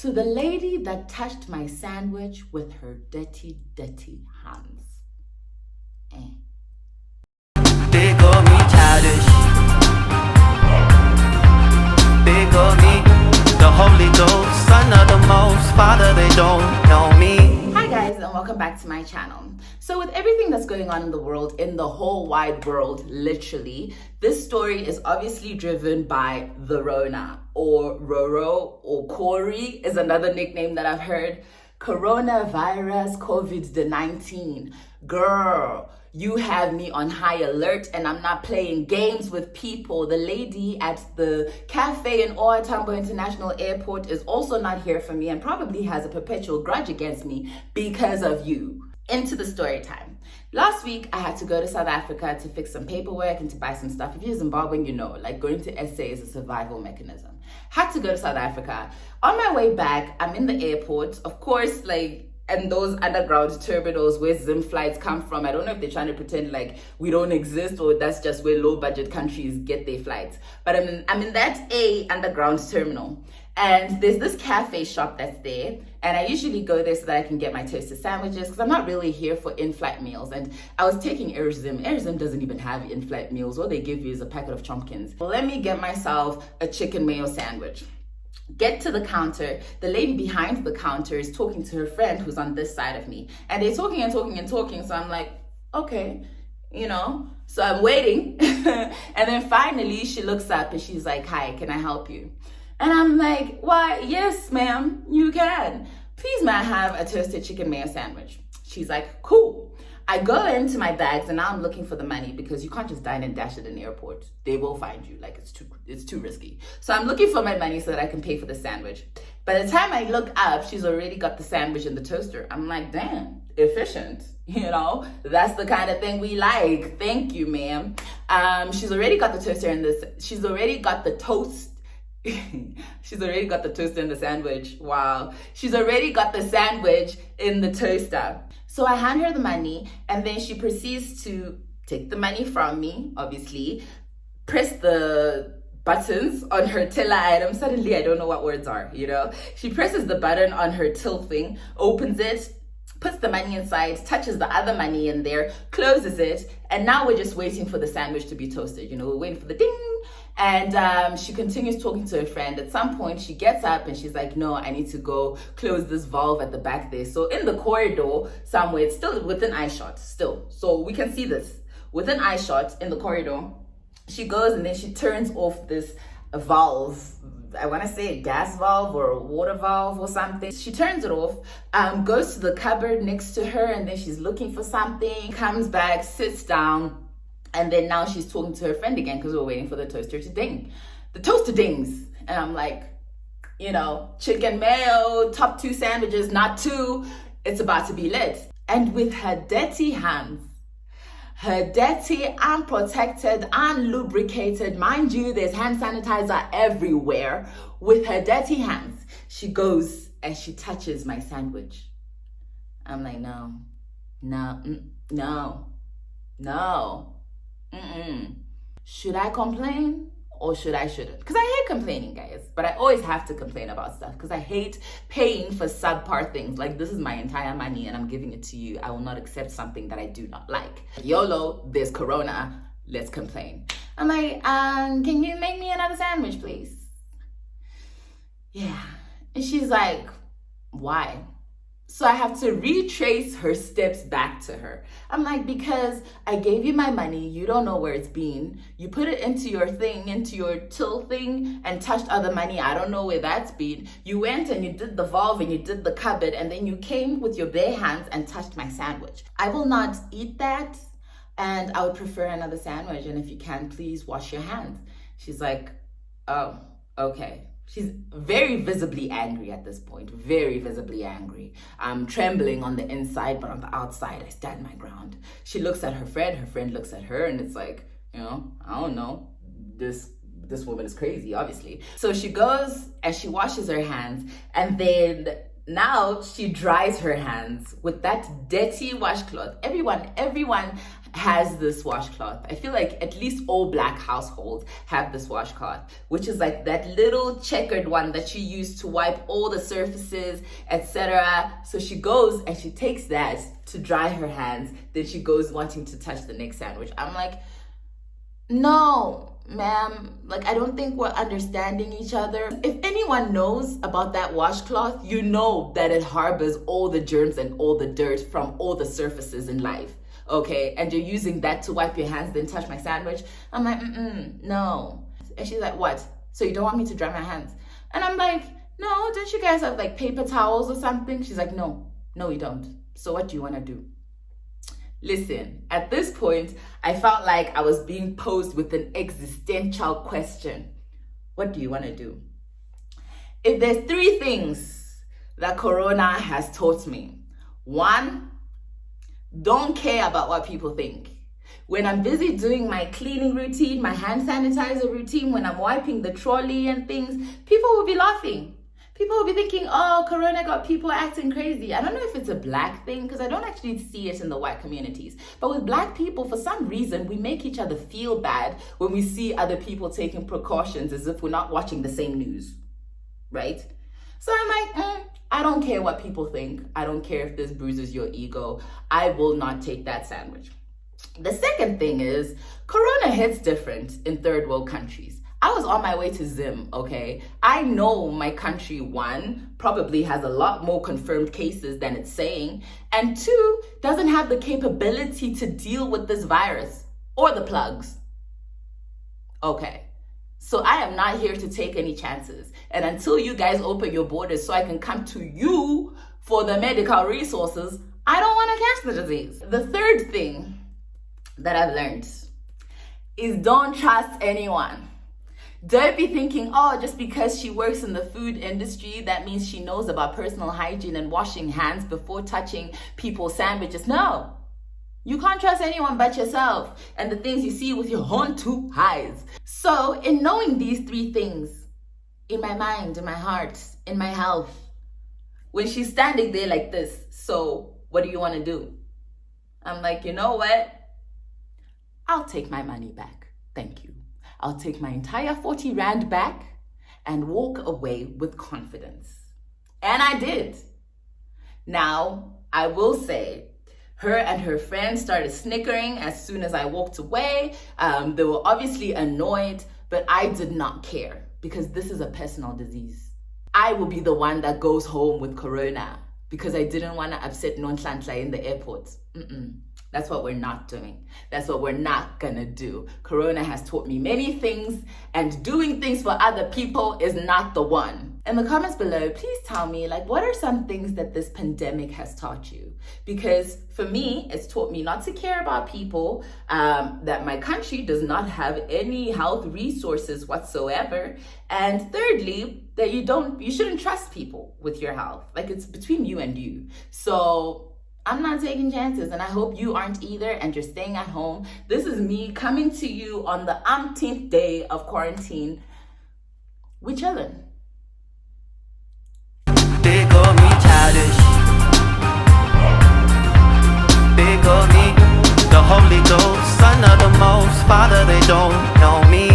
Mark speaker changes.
Speaker 1: To the lady that touched my sandwich with her dirty hands.
Speaker 2: They call me childish. They call me the Holy Ghost, Son of the Most, Father, they don't know me.
Speaker 1: Hi guys, and welcome back to my channel. So with everything that's going on in the world, in the whole wide world, literally, this story is obviously driven by the Rona, or Roro, or Corey is another nickname that I've heard. Coronavirus, COVID-19. Girl, you have me on high alert, and I'm not playing games with people. The lady at the cafe in Tambo International Airport is also not here for me and probably has a perpetual grudge against me because of you. Into the story time. Last week, I had to go to South Africa to fix some paperwork and to buy some stuff. If you're Zimbabwean, you know, like going to SA is a survival mechanism. Had to go to South Africa. On my way back, I'm in the airport. Of course, and those underground terminals where Zim flights come from. I don't know if they're trying to pretend like we don't exist or that's just where low budget countries get their flights. But I'm in that underground terminal. And there's this cafe shop that's there. And I usually go there so that I can get my toasted sandwiches because I'm not really here for in-flight meals. And I was taking Air Zim. Air Zim doesn't even have in-flight meals. All they give you is a packet of chompkins. Let me get myself a chicken mayo sandwich. Get to the counter. The lady behind the counter is talking to her friend who's on this side of me. And they're talking and talking and talking. So I'm like, okay, you know. So I'm waiting. And then finally she looks up and she's like, hi, can I help you? And I'm like, why, yes, ma'am, you can. Please, may I have a toasted chicken mayo sandwich? She's like, cool. I go into my bags and now I'm looking for the money because you can't just dine and dash at an airport. They will find you, like it's too risky. So I'm looking for my money so that I can pay for the sandwich. By the time I look up, she's already got the sandwich in the toaster. I'm like, damn, efficient. You know, that's the kind of thing we like. Thank you, ma'am. She's already got the toaster in this. She's already got the toast. She's already got the toaster in the sandwich. Wow. She's already got the sandwich in the toaster. So I hand her the money and then she proceeds to take the money from me, obviously, press the buttons on her tiller item. Suddenly I don't know what words are, you know. She presses the button on her till thing, opens it, puts the money inside, touches the other money in there, closes it, and now we're just waiting for the sandwich to be toasted. You know, we're waiting for the ding. And she continues talking to her friend. At some point, she gets up and she's like, no, I need to go close this valve at the back there. So in the corridor somewhere, it's still within eye shot, still. So we can see this. Within eye shot in the corridor, she goes and then she turns off this valve. I want to say a gas valve or a water valve or something. She turns it off, goes to the cupboard next to her, and then she's looking for something, comes back, sits down, and then now she's talking to her friend again because we're waiting for the toaster to ding. The toaster dings. And I'm like, you know, chicken mayo, top 2 sandwiches, not 2. It's about to be lit. And with her dirty hands, her dirty, unprotected, unlubricated, mind you, there's hand sanitizer everywhere. With her dirty hands, she goes and she touches my sandwich. I'm like, no. Should I complain or shouldn't? Because I hate complaining, guys, but I always have to complain about stuff because I hate paying for subpar things. Like, this is my entire money and I'm giving it to you. I will not accept something that I do not like. YOLO, there's corona, let's complain. I'm like, can you make me another sandwich, please? Yeah. And she's like, why? So I have to retrace her steps back to her. I'm like, because I gave you my money, you don't know where it's been. You put it into your thing, into your till thing, and touched other money. I don't know where that's been. You went and you did the valve and you did the cupboard, and then you came with your bare hands and touched my sandwich. I will not eat that, and I would prefer another sandwich. And if you can, please wash your hands. She's like, oh, okay. She's very visibly angry at this point, very visibly angry. I'm trembling on the inside, but on the outside, I stand my ground. She looks at her friend looks at her, and it's like, you know, I don't know, this woman is crazy, obviously. So she goes and she washes her hands, and then now she dries her hands with that dirty washcloth. Everyone has this washcloth. I feel like at least all Black households have this washcloth, which is like that little checkered one that you use to wipe all the surfaces, etc. So she goes and she takes that to dry her hands. Then she goes wanting to touch the next sandwich. I'm like, no, ma'am, like, I don't think we're understanding each other. If anyone knows about that washcloth, you know that it harbors all the germs and all the dirt from all the surfaces in life, okay? And you're using that to wipe your hands, then touch my sandwich. I'm like, no. And she's like, what? So you don't want me to dry my hands? And I'm like, no, don't you guys have like paper towels or something? She's like, no, we don't. So what do you want to do? Listen, at this point, I felt like I was being posed with an existential question. What do you want to do? If there's 3 things that Corona has taught me. 1, don't care about what people think. When I'm busy doing my cleaning routine, my hand sanitizer routine, when I'm wiping the trolley and things, people will be laughing. People will be thinking, oh, Corona got people acting crazy. I don't know if it's a Black thing, because I don't actually see it in the white communities. But with Black people, for some reason, we make each other feel bad when we see other people taking precautions as if we're not watching the same news, right? So I'm like, I don't care what people think. I don't care if this bruises your ego. I will not take that sandwich. The second thing is, Corona hits different in third world countries. I was on my way to Zim, okay? I know my country, 1, probably has a lot more confirmed cases than it's saying, and 2, doesn't have the capability to deal with this virus or the plugs. Okay, so I am not here to take any chances. And until you guys open your borders so I can come to you for the medical resources, I don't want to catch the disease. The third thing that I've learned is don't trust anyone. Don't be thinking, oh, just because she works in the food industry, that means she knows about personal hygiene and washing hands before touching people's sandwiches. No, you can't trust anyone but yourself and the things you see with your own 2 eyes. So in knowing these 3 things, in my mind, in my heart, in my health, when she's standing there like this, so what do you want to do? I'm like, you know what? I'll take my money back. Thank you. I'll take my entire 40 Rand back and walk away with confidence. And I did. Now, I will say, her and her friends started snickering as soon as I walked away. They were obviously annoyed, but I did not care because this is a personal disease. I will be the one that goes home with Corona because I didn't want to upset Nonhlanhla in the airport. That's what we're not doing. That's what we're not gonna do. Corona has taught me many things, and doing things for other people is not the one. In the comments below, please tell me, like, what are some things that this pandemic has taught you? Because for me, it's taught me not to care about people, that my country does not have any health resources whatsoever, and thirdly, that you shouldn't trust people with your health. Like, it's between you and you. So I'm not taking chances, and I hope you aren't either, and you're staying at home. This is me coming to you on the umpteenth day of quarantine. We chillin'.
Speaker 2: They call me childish. They call me the Holy Ghost, Son of the Most Father. They don't know me.